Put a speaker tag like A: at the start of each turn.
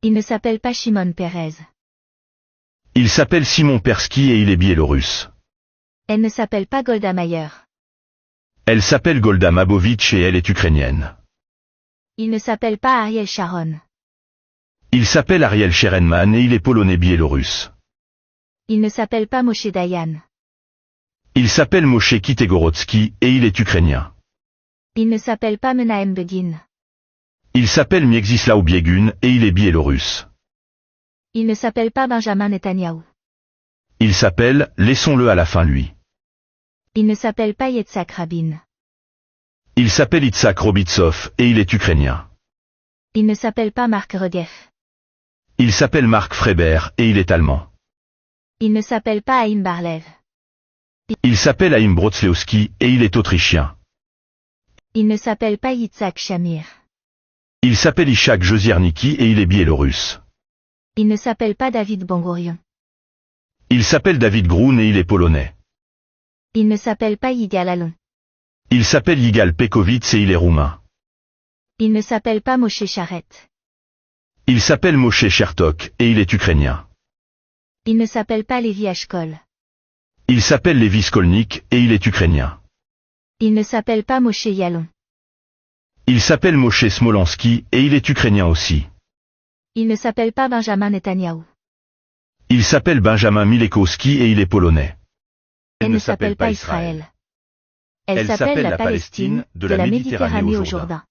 A: Il ne s'appelle pas Shimon Peres.
B: Il s'appelle Simon Persky et il est biélorusse.
A: Elle ne s'appelle pas Golda Meir.
B: Elle s'appelle Golda Mabovitch et elle est ukrainienne.
A: Il ne s'appelle pas Ariel Sharon.
B: Il s'appelle Ariel Sherenman et il est polonais biélorusse.
A: Il ne s'appelle pas Moshe Dayan.
B: Il s'appelle Moshe Kitegorodsky et il est ukrainien.
A: Il ne s'appelle pas Menahem Begin.
B: Il s'appelle Mieczysław Biegun et il est biélorusse.
A: Il ne s'appelle pas Benjamin Netanyahou.
B: Il s'appelle, laissons-le à la fin lui.
A: Il ne s'appelle pas Yitzhak Rabin.
B: Il s'appelle Itzhak Robitsov et il est ukrainien.
A: Il ne s'appelle pas Marc Regeff.
B: Il s'appelle Marc Freiber et il est allemand.
A: Il ne s'appelle pas Haïm Barlev.
B: Il s'appelle Haïm Brodzlewski et il est autrichien.
A: Il ne s'appelle pas Yitzhak Shamir.
B: Il s'appelle Ishak Joziernicki et il est biélorusse.
A: Il ne s'appelle pas David Bongorion.
B: Il s'appelle David Grun et il est polonais.
A: Il ne s'appelle pas Yigal Allon.
B: Il s'appelle Yigal Pekovitz et il est roumain.
A: Il ne s'appelle pas Moshe Charette.
B: Il s'appelle Moshe Chertok et il est ukrainien.
A: Il ne s'appelle pas Levi Ashkol.
B: Il s'appelle Levi Skolnik et il est ukrainien.
A: Il ne s'appelle pas Moshe Yalon.
B: Il s'appelle Moshe Smolansky et il est ukrainien aussi.
A: Il ne s'appelle pas Benjamin Netanyahou.
B: Il s'appelle Benjamin Milekowski et il est polonais.
A: Elle ne s'appelle pas Israël. Elle s'appelle la Palestine, de la Méditerranée au Jourdain.